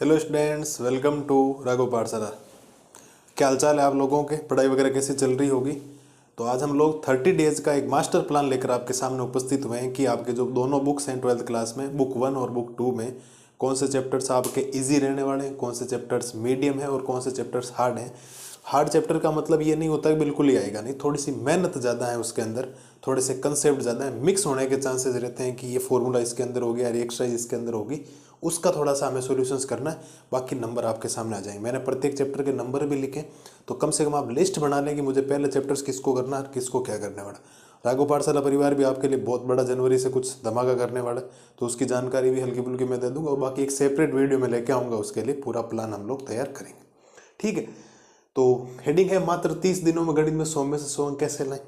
Hello students, welcome to Raghav Pathshala. क्या हालचाल है आप लोगों के? पढ़ाई वगैरह कैसी चल रही होगी? तो आज हम लोग 30 डेज का एक मास्टर प्लान लेकर आपके सामने उपस्थित हुए हैं कि आपके जो दोनों बुक्स हैं 12th क्लास में, बुक 1 और बुक 2 में कौन से चैप्टर्स आपके इजी रहने वाले हैं, कौन से चैप्टर्स मीडियम है और कौन से चैप्टर्स हार्ड हैं। हार्ड चैप्टर का मतलब ये नहीं होता कि बिल्कुल ही आएगा नहीं, थोड़ी सी मेहनत ज़्यादा है उसके अंदर, थोड़े से कंसेप्ट ज़्यादा है, मिक्स होने के चांसेस रहते हैं कि ये फॉर्मूला इसके अंदर हो गया और एक्सरसाइज इसके अंदर होगी, उसका थोड़ा सा हमें सॉल्यूशंस करना है। बाकी नंबर आपके सामने आ जाएंगे। मैंने प्रत्येक चैप्टर के नंबर भी लिखे, तो कम से कम आप लिस्ट बना लें कि मुझे पहले चैप्टर्स किसको करना है, किसको क्या करने वाला। राघव पाठशाला परिवार भी आपके लिए बहुत बड़ा जनवरी से कुछ धमाका करने वाला है, तो उसकी जानकारी भी हल्की फुल्की मैं दे दूंगा और बाकी एक सेपरेट वीडियो में लेके आऊँगा, उसके लिए पूरा प्लान हम लोग तैयार करेंगे। ठीक है, तो हेडिंग है मात्र 30 दिनों में गणित में 100 में से 100 अंक कैसे लाएं,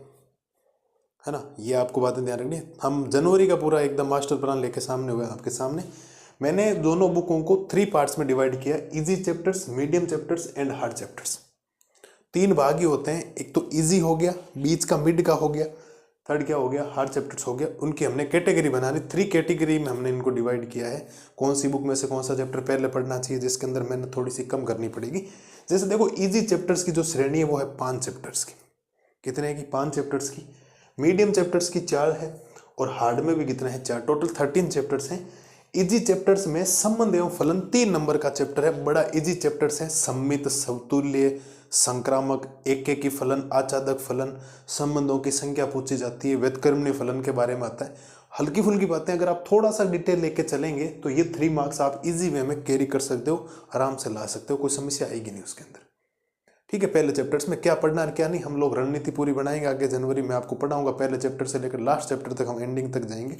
है ना। ये आपको बातें ध्यान रखनी है। हम जनवरी का पूरा एकदम मास्टर प्लान लेके सामने हुए आपके सामने। मैंने दोनों बुकों को 3 पार्ट्स में डिवाइड किया, easy chapters, medium chapters and hard chapters. 3 भाग ही होते हैं, एक तो इजी हो गया, बीच का मिड का हो गया, थर्ड क्या हो गया, हार्ड चैप्टर्स हो गया। उनकी हमने कैटेगरी बना ली, 3 कैटेगरी में हमने इनको डिवाइड किया है। कौन सी बुक में से कौन सा चैप्टर पहले पढ़ना चाहिए, जिसके अंदर मैंने थोड़ी सी कम करनी पड़ेगी। जैसे देखो, इजी चैप्टर्स की जो श्रेणी है वो है 5 चैप्टर्स की। कितने की? 5 चैप्टर्स की। मीडियम चैप्टर्स की 4 है और हार्ड में भी कितने हैं? 4। टोटल 13 चैप्टर्स हैं। इजी चैप्टर्स में संबंध एवं फलन 3 नंबर का चैप्टर है। बड़ा इजी चैप्टर्स है। सम्मित, समतुल्य, संक्रामक, एक की फलन, आचादक फलन, संबंधों की संख्या पूछी जाती है, व्युत्क्रमणीय फलन के बारे में आता है। हल्की फुल्की बातें अगर आप थोड़ा सा डिटेल लेके चलेंगे तो ये 3 मार्क्स आप इजी वे में कैरी कर सकते हो, आराम से ला सकते हो, कोई समस्या आएगी नहीं उसके अंदर। ठीक है, पहले चैप्टर्स में क्या पढ़ना है क्या नहीं, हम लोग रणनीति पूरी बनाएंगे। आगे जनवरी में आपको पढ़ाऊंगा, पहले चैप्टर से लेकर लास्ट चैप्टर तक हम एंडिंग तक जाएंगे।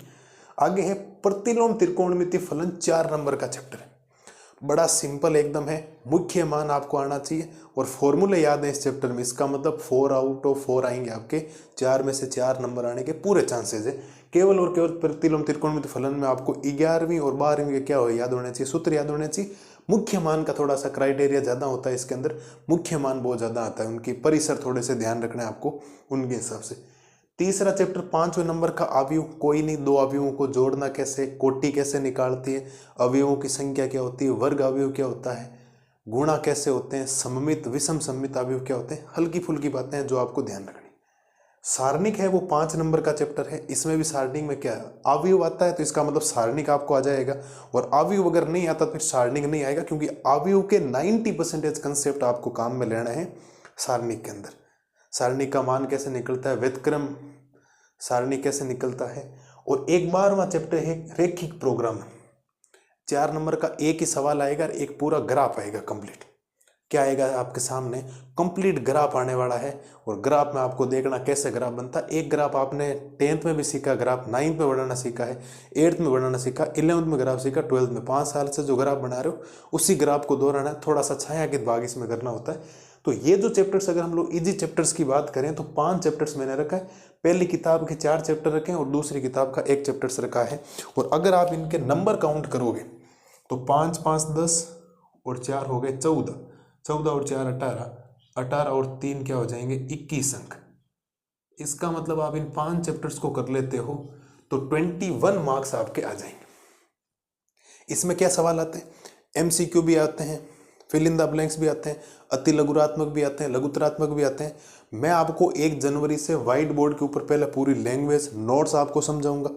आगे है प्रतिलोम त्रिकोणमितीय फलन, 4 नंबर का चैप्टर है। बड़ा सिंपल एकदम है, मुख्य मान आपको आना चाहिए और फॉर्मूले याद है इस चैप्टर में। इसका मतलब 4 आउट ऑफ 4 आएंगे आपके, 4 में से 4 नंबर आने के पूरे चांसेस है। केवल और केवल प्रतिलोम त्रिकोणमितीय फलन में आपको 11वीं और 12वीं के क्या हो याद होने चाहिए, सूत्र याद होने चाहिए। मुख्य मान का थोड़ा सा क्राइटेरिया ज़्यादा होता है इसके अंदर, मुख्य मान बहुत ज़्यादा आता है, उनकी परिसर थोड़े से ध्यान रखना है आपको उनके हिसाब से। तीसरा चैप्टर 5वें नंबर का अवयव, कोई नहीं, 2 अवयवों को जोड़ना कैसे, कोटि कैसे निकालती है, अवयवों की संख्या क्या होती है, वर्ग अवयव क्या होता है, गुणा कैसे होते हैं, सममित विषम सममित अवयव क्या होते हैं, हल्की फुल्की बातें हैं जो आपको ध्यान रखनी। सारणिक है वो 5 नंबर का चैप्टर है। इसमें भी सारणिक में क्या है, अवयव आता है तो इसका मतलब सारणिक आपको आ जाएगा, और अवयव अगर नहीं आता तो फिर सारणिक नहीं आएगा, क्योंकि अवयव के 90% कंसेप्ट आपको काम में लेना है सारणिक के अंदर। सारणिक का मान कैसे निकलता है, व्युत्क्रम सारणी कैसे निकलता है, और एक 12वां चैप्टर है रैखिक प्रोग्राम। 4 नंबर का एक ही सवाल आएगा, एक पूरा ग्राफ आएगा कंप्लीट। क्या आएगा आपके सामने, कंप्लीट ग्राफ आने वाला है, और ग्राफ में आपको देखना कैसे ग्राफ बनता है। एक ग्राफ आपने 10th में भी सीखा, ग्राफ 9th में बनाना सीखा है, 8th में बनाना सीखा, 11th में ग्राफ सीखा, 12th में। 5 साल से जो ग्राफ बना रहे हो उसी ग्राफ को दोहराना है, थोड़ा सा छायांकित भाग इसमें करना होता है। तो ये जो चैप्टर्स, अगर हम लोग इजी चैप्टर्स की बात करें तो 5 चैप्टर्स मैंने रखा है। पहली किताब के 4 चैप्टर रखे हैं और दूसरी किताब का 1 चैप्टर्स रखा है। और अगर आप इनके नंबर काउंट करोगे तो 5 5 10 और 4 हो गए 14, 14 और 4 18, 18 और 3 क्या हो जाएंगे 21 अंक। इसका मतलब आप इन 5 चैप्टर्स को कर लेते हो तो 21 मार्क्स आपके आ जाएंगे। इसमें क्या सवाल आते हैं, एमसीक्यू भी आते हैं, फिल इन द ब्लैंक्स भी आते हैं, अति लघुरात्मक भी आते हैं, लघुतरात्मक भी आते हैं। मैं आपको 1 जनवरी से व्हाइट बोर्ड के ऊपर पहले पूरी लैंग्वेज नोट्स आपको समझाऊंगा,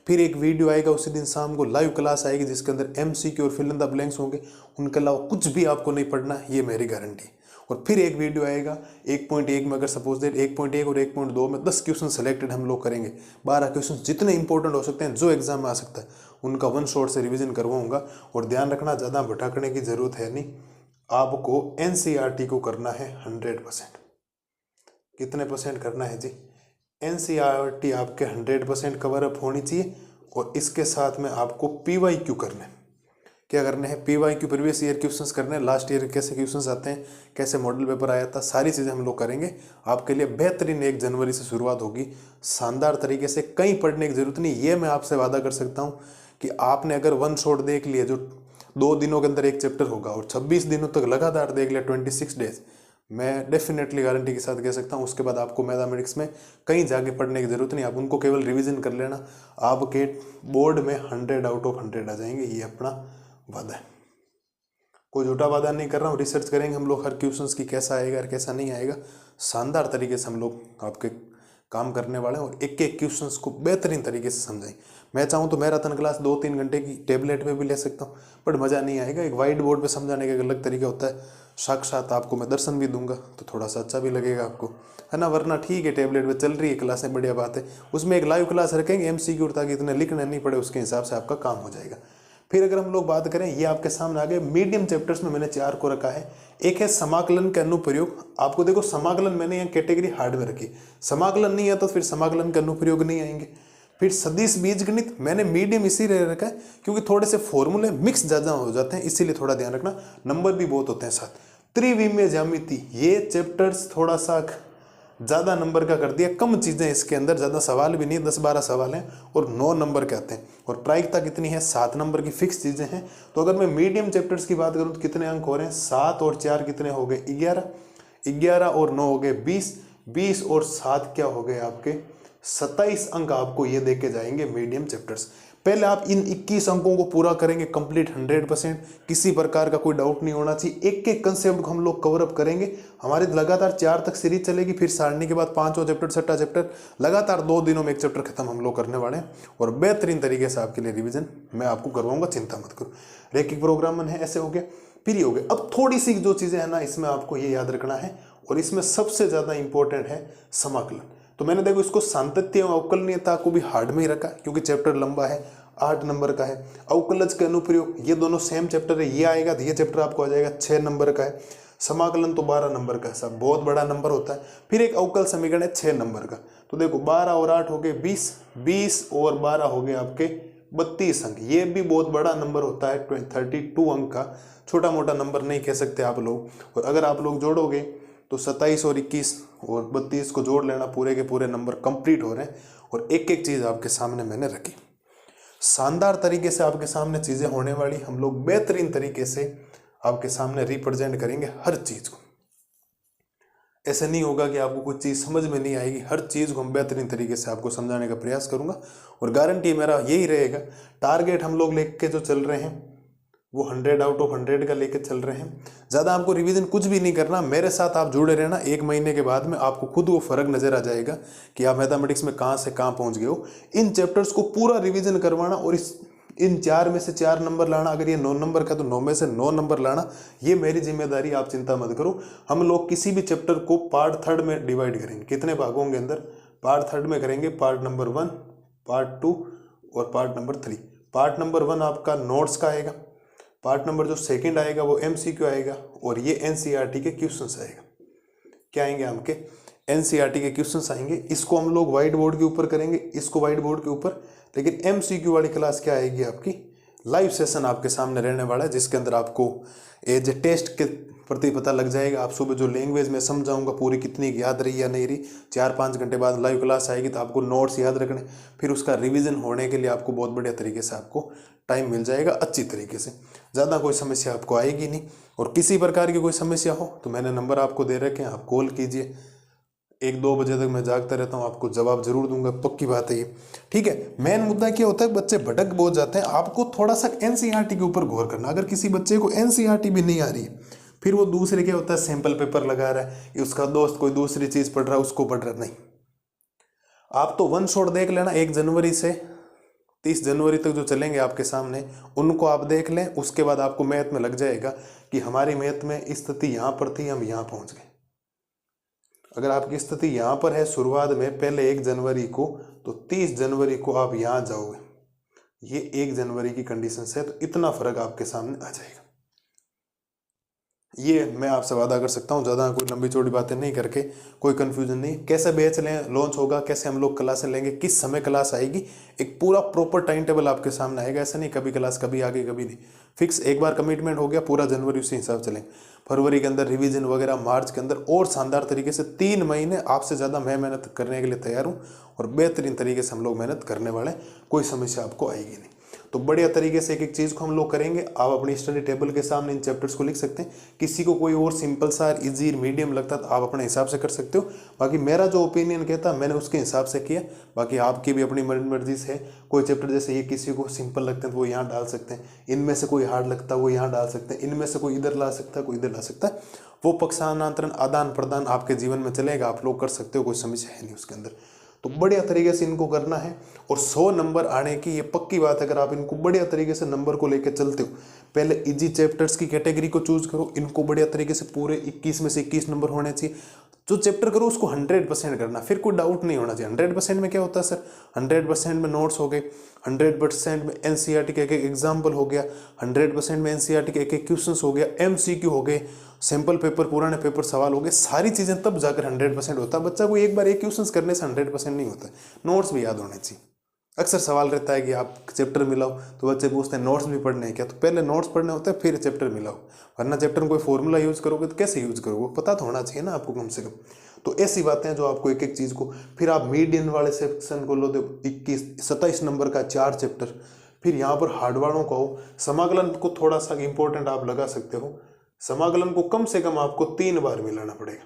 फिर एक वीडियो आएगा उसी दिन शाम को, लाइव क्लास आएगी जिसके अंदर एमसीक्यू और फिल इन द ब्लैंक्स होंगे। उनके अलावा कुछ भी आपको नहीं पढ़ना, ये मेरी गारंटी। और फिर एक वीडियो आएगा 1.1 में, अगर सपोज देर 1.1 और 1.2 में 10 क्वेश्चन सेलेक्टेड हम लोग करेंगे, 12 क्वेश्चन जितने इंपॉर्टेंट हो सकते हैं जो एग्जाम में आ सकता है उनका 1 शॉट से रिवीजन करवाऊंगा। और ध्यान रखना, ज़्यादा भटकने की जरूरत है नहीं, आपको एनसीईआरटी को करना है 100%। कितने परसेंट करना है जी, एनसीईआरटी आपके 100% कवर अप होनी चाहिए। और इसके साथ में आपको पीवाईक्यू करना है। क्या करने हैं, पीवाईक्यू प्रीवियस ईयर क्वेश्चंस करने हैं, लास्ट ईयर कैसे क्वेश्चंस आते हैं, कैसे मॉडल पेपर आया था, सारी चीज़ें हम लोग करेंगे आपके लिए। बेहतरीन 1 जनवरी से शुरुआत होगी शानदार तरीके से, कहीं पढ़ने की जरूरत नहीं। ये मैं आपसे वादा कर सकता हूँ कि आपने अगर 1 शॉट देख लिया, जो 2 दिनों के अंदर 1 चैप्टर होगा, और 26 दिनों तक लगातार देख लिया, 26 डेज, मैं डेफिनेटली गारंटी के साथ कह सकता हूँ उसके बाद आपको मैथमेटिक्स में कहीं जाके पढ़ने की जरूरत नहीं। आप उनको केवल रिवीजन कर लेना, आपके बोर्ड में 100 आउट ऑफ 100 आ जाएंगे, ये अपना वादा है। कोई झूठा वादा नहीं कर रहा हूँ, रिसर्च करेंगे हम लोग हर क्वेश्चंस की, कैसा आएगा और कैसा नहीं आएगा। शानदार तरीके से हम लोग आपके काम करने वाले हैं और एक एक क्वेश्चंस को बेहतरीन तरीके से समझाएं। मैं चाहूँ तो मैराथन क्लास 2-3 घंटे की टेबलेट में भी ले सकता हूँ, बट मज़ा नहीं आएगा। एक वाइट बोर्ड पे समझाने का एक अलग तरीका होता है, साक्षात आपको मैं दर्शन भी दूंगा तो थोड़ा सा अच्छा भी लगेगा आपको, है ना। वरना ठीक है, टेबलेट पे चल रही है क्लासें, बढ़िया बात है, उसमें एक लाइव क्लास रखेंगे MCQ, ताकि इतने लिखना नहीं पड़े, उसके हिसाब से आपका काम हो जाएगा। फिर अगर हम लोग बात करें, ये आपके सामने आ गए मीडियम चैप्टर्स में, मैंने 4 को रखा है। एक है समाकलन के अनुप्रयोग। आपको देखो समाकलन मैंने यहाँ कैटेगरी हार्ड में रखी, समाकलन नहीं आता तो फिर समाकलन के अनुप्रयोग नहीं आएंगे। फिर सदिश बीजगणित मैंने मीडियम इसीलिए रखा है क्योंकि थोड़े से फॉर्मूले मिक्स ज़्यादा हो जाते हैं, इसीलिए थोड़ा ध्यान रखना, नंबर भी बहुत होते हैं साथ। त्रिविमीय ज्यामिति, ये चैप्टर्स थोड़ा सा ज़्यादा नंबर का कर दिया, कम चीज़ें इसके अंदर, ज़्यादा सवाल भी नहीं, 10-12 सवाल हैं और 9 नंबर के आते हैं। और प्रायिकता कितनी है, 7 नंबर की फिक्स चीज़ें हैं। तो अगर मैं मीडियम चैप्टर्स की बात करूँ तो कितने अंक हो रहे हैं, 7 और 4 कितने हो गए, 11, 11 और 9 हो गए 20, 20 और 7 क्या हो गए आपके 27 अंक आपको ये दे के जाएंगे मीडियम चैप्टर्स। पहले आप इन 21 अंकों को पूरा करेंगे कंप्लीट 100%, किसी प्रकार का कोई डाउट नहीं होना चाहिए। एक एक कंसेप्ट को हम लोग कवर अप करेंगे। हमारी लगातार 4 तक सीरीज चलेगी, फिर सारणी के बाद 5वां चैप्टर, 6वां चैप्टर, लगातार 2 दिनों में एक चैप्टर खत्म हम लोग करने वाले हैं और बेहतरीन तरीके से आपके लिए रिविजन मैं आपको करवाऊंगा, चिंता मत करो। रैखिक प्रोग्राम है, ऐसे हो गया, फिर ये हो गया। अब थोड़ी सी जो चीज़ें हैं ना, इसमें आपको ये याद रखना है और इसमें सबसे ज़्यादा इंपॉर्टेंट है समाकलन। तो मैंने देखो इसको सातत्य एवं अवकलनीयता को भी हार्ड में ही रखा क्योंकि चैप्टर लंबा है, 8 नंबर का है। अवकलज के अनुप्रयोग, ये दोनों सेम चैप्टर है, ये आएगा तो ये चैप्टर आपको आ जाएगा 6 नंबर का है। समाकलन तो 12 नंबर का है, सब बहुत बड़ा नंबर होता है। फिर एक अवकल समीकरण है 6 नंबर का। तो देखो 12 और 8 हो गए 20, 20 और 12 हो गए आपके 32 अंक। ये भी बहुत बड़ा नंबर होता है, 32 अंक का, छोटा मोटा नंबर नहीं कह सकते आप लोग। और अगर आप लोग जोड़ोगे तो 27 और 21 और 32 को जोड़ लेना, पूरे के पूरे नंबर कंप्लीट हो रहे हैं। और एक एक चीज़ आपके सामने मैंने रखी, शानदार तरीके से आपके सामने चीज़ें होने वाली, हम लोग बेहतरीन तरीके से आपके सामने रिप्रेजेंट करेंगे हर चीज़ को। ऐसे नहीं होगा कि आपको कुछ चीज़ समझ में नहीं आएगी, हर चीज़ को हम बेहतरीन तरीके से आपको समझाने का प्रयास करूंगा और गारंटी मेरा यही रहेगा। टारगेट हम लोग लेके जो चल रहे हैं वो 100 आउट ऑफ 100 का लेके चल रहे हैं। ज़्यादा आपको रिवीजन कुछ भी नहीं करना, मेरे साथ आप जुड़े रहना। 1 महीने के बाद में आपको खुद वो फर्क नज़र आ जाएगा कि आप मैथमेटिक्स में कहाँ से कहाँ पहुँच गए हो। इन चैप्टर्स को पूरा रिवीजन करवाना और इन 4 में से 4 नंबर लाना, अगर ये 9 नंबर का तो 9 में से 9 नंबर लाना, ये मेरी जिम्मेदारी, आप चिंता मत करो। हम लोग किसी भी चैप्टर को पार्ट 3 में डिवाइड करेंगे। कितने भागों के अंदर, पार्ट 3 में करेंगे, पार्ट नंबर 1, पार्ट 2 और पार्ट नंबर 3। पार्ट नंबर 1 आपका नोट्स का आएगा, पार्ट नंबर जो 2 आएगा वो MCQ आएगा और ये NCERT के क्वेश्चंस आएगा। क्या आएंगे आपके NCERT के क्वेश्चंस आएंगे। इसको हम लोग व्हाइट बोर्ड के ऊपर करेंगे, इसको व्हाइट बोर्ड के ऊपर। लेकिन MCQ वाली क्लास क्या आएगी आपकी, लाइव सेशन आपके सामने रहने वाला है, जिसके अंदर आपको एज ए टेस्ट के प्रति पता लग जाएगा। आप सुबह जो लैंग्वेज में समझाऊंगा पूरी कितनी याद रही या नहीं रही, 4-5 घंटे बाद लाइव क्लास आएगी तो आपको नोट्स याद रखने, फिर उसका रिवीजन होने के लिए आपको बहुत बढ़िया तरीके से आपको टाइम मिल जाएगा अच्छी तरीके से। ज़्यादा कोई समस्या आपको आएगी नहीं। और किसी प्रकार की कोई समस्या हो तो मैंने नंबर आपको दे रखे हैं, आप कॉल कीजिए। 1-2 बजे तक मैं जागता रहता हूँ, आपको जवाब जरूर दूंगा, पक्की बात है ये, ठीक है। मेन मुद्दा क्या होता है, बच्चे भटक बहुत जाते हैं। आपको थोड़ा सा NCERT के ऊपर गौर करना। अगर किसी बच्चे को NCERT भी नहीं आ रही है, फिर वो दूसरे क्या होता है, सैंपल पेपर लगा रहा है, या उसका दोस्त कोई दूसरी चीज़ पढ़ रहा है उसको पढ़ रहा है, नहीं। आप तो 1 शॉट देख लेना, 1 जनवरी से 30 जनवरी तक जो चलेंगे आपके सामने, उनको आप देख लें। उसके बाद आपको मैथ में लग जाएगा कि हमारी मैथ में स्थिति यहाँ पर थी, हम यहाँ पहुँच गए। अगर आपकी स्थिति यहाँ पर है शुरुआत में पहले 1 जनवरी को, तो 30 जनवरी को आप यहाँ जाओगे, ये 1 जनवरी की कंडीशन है, तो इतना फर्क आपके सामने आ जाएगा। ये मैं आपसे वादा कर सकता हूँ, ज़्यादा कोई लंबी चौड़ी बातें नहीं करके, कोई कंफ्यूजन नहीं। कैसे बैच लें, लॉन्च होगा, कैसे हम लोग क्लासें लेंगे, किस समय क्लास आएगी, एक पूरा प्रॉपर टाइम टेबल आपके सामने आएगा। ऐसा नहीं कभी क्लास कभी आगे कभी नहीं, फिक्स एक बार कमिटमेंट हो गया, पूरा जनवरी उसी हिसाब चलेंगे। फरवरी के अंदर रिवीजन वगैरह, मार्च के अंदर और शानदार तरीके से 3 महीने आपसे ज़्यादा मैं मेहनत करने के लिए तैयार हूँ और बेहतरीन तरीके से हम लोग मेहनत करने वाले हैं, कोई समस्या आपको आएगी नहीं। तो बढ़िया तरीके से एक एक चीज़ को हम लोग करेंगे। आप अपनी स्टडी टेबल के सामने इन चैप्टर्स को लिख सकते हैं। किसी को कोई और सिंपल सा इजी मीडियम लगता तो आप अपने हिसाब से कर सकते हो। बाकी मेरा जो ओपिनियन कहता मैंने उसके हिसाब से किया। बाकी आपकी भी अपनी मर्जी से है। कोई चैप्टर जैसे ये किसी को सिंपल लगते हैं तो वो यहाँ डाल सकते हैं, इनमें से कोई हार्ड लगता है वो यहाँ डाल सकते हैं, इनमें से कोई इधर ला सकता है कोई इधर ला सकता है। वो पक्षांतरण आदान प्रदान आपके जीवन में चलेगा, आप लोग कर सकते हो, कोई समस्या है नहीं उसके अंदर। तो बढ़िया तरीके से इनको करना है और 100 नंबर आने की ये पक्की बात है। अगर आप इनको बढ़िया तरीके से नंबर को लेकर चलते हो, पहले इजी चैप्टर्स की कैटेगरी को चूज करो, इनको बढ़िया तरीके से पूरे 21 में से 21 नंबर होने चाहिए। जो चैप्टर करो उसको 100% करना, फिर कोई डाउट नहीं होना चाहिए। 100% में क्या होता है सर, 100% में नोट्स हो गए, 100% में एनसीईआरटी के एक एक एग्जाम्पल हो गया, 100% में एनसीईआरटी के एक एक क्वेश्चंस हो गया, एमसीक्यू हो गए, सैंपल पेपर, पुराने पेपर सवाल हो गए। सारी चीज़ें तब जाकर 100% होता है। बच्चा को एक बार एक क्वेश्चंस करने से 100% नहीं होता है। नोट्स भी याद होने चाहिए। अक्सर सवाल रहता है कि आप चैप्टर मिलाओ, तो बच्चे पूछते हैं नोट्स भी पढ़ने हैं क्या, तो पहले नोट्स पढ़ने होते हैं फिर चैप्टर मिलाओ, वरना चैप्टर में कोई फॉर्मूला यूज करोगे तो कैसे यूज करोगे, पता तो होना चाहिए ना आपको कम से कम। तो ऐसी बातें जो आपको एक एक चीज़ को, फिर आप मीडियन वाले सेक्शन को लो तो 27 नंबर का 4 चैप्टर, फिर यहाँ पर हार्ड वालों का हो। समाकलन को थोड़ा सा इंपॉर्टेंट आप लगा सकते हो। समाकलन को कम से कम आपको 3 बार मिलाना पड़ेगा।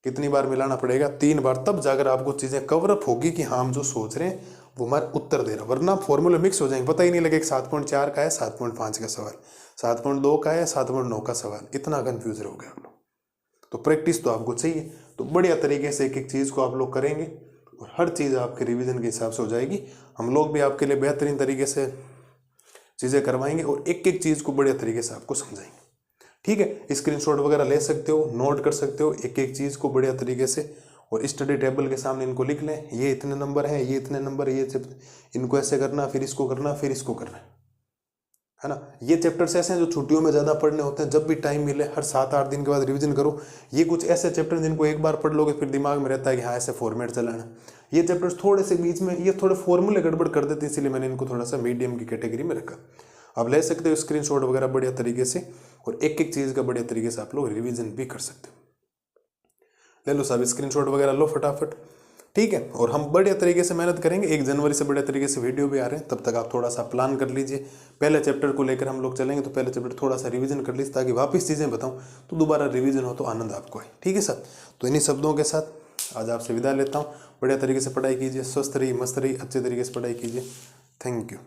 कितनी बार मिलाना पड़ेगा? 3 बार, तब जाकर आपको चीज़ें कवरअप होगी कि हाँ हम जो सोच रहे हैं वो हमारा उत्तर दे रहा। वरना फॉर्मूले मिक्स हो जाएंगे, पता ही नहीं लगेगा 7.4 का है 7.5 का सवाल, 7.2 का है 7.9 का सवाल, इतना कन्फ्यूज रहोगे आप लोग। तो प्रैक्टिस तो आपको चाहिए। तो बढ़िया तरीके से एक एक चीज़ को आप लोग करेंगे और हर चीज़ आपके रिवीजन के हिसाब से हो जाएगी। हम लोग भी आपके लिए बेहतरीन तरीके से चीज़ें करवाएंगे और एक एक चीज़ को बढ़िया तरीके से आपको समझाएंगे। ठीक है, स्क्रीनशॉट वगैरह ले सकते हो, नोट कर सकते हो एक एक चीज़ को बढ़िया तरीके से, और स्टडी टेबल के सामने इनको लिख लें, ये इतने नंबर है, ये इतने नंबर, ये इनको ऐसे करना, फिर इसको करना, फिर इसको करना है ना। ये चैप्टर्स ऐसे हैं जो छुट्टियों में ज़्यादा पढ़ने होते हैं। जब भी टाइम मिले हर 7-8 दिन के बाद रिवीजन करो। ये कुछ ऐसे चैप्टर जिनको एक बार पढ़ लोगे फिर दिमाग में रहता है कि हाँ ऐसे फॉर्मेट चलाना। ये चैप्टर्स थोड़े से बीच में ये थोड़े फॉर्मूले गड़बड़ कर देते हैं, इसीलिए मैंने इनको थोड़ा सा मीडियम की कैटेगरी में रखा। आप ले सकते हो स्क्रीनशॉट वगैरह बढ़िया तरीके से, और एक एक चीज़ का बढ़िया तरीके से आप लोग रिवीजन भी कर सकते हो। ले लो सब स्क्रीनशॉट वगैरह लो फटाफट, ठीक है। और हम बढ़िया तरीके से मेहनत करेंगे। 1 जनवरी से बढ़िया तरीके से वीडियो भी आ रहे हैं, तब तक आप थोड़ा सा प्लान कर लीजिए। पहले चैप्टर को लेकर हम लोग चलेंगे, तो पहले चैप्टर थोड़ा सा रिवीजन कर लीजिए, ताकि वापस चीज़ें बताऊं तो दोबारा रिवीजन हो तो आनंद आपको है। ठीक है सर, तो इन्हीं शब्दों के साथ आज आपसे विदा लेता हूँ। बढ़िया तरीके से पढ़ाई कीजिए, स्वस्थ रहिए, मस्त रहिए, अच्छे तरीके से पढ़ाई कीजिए। Thank you.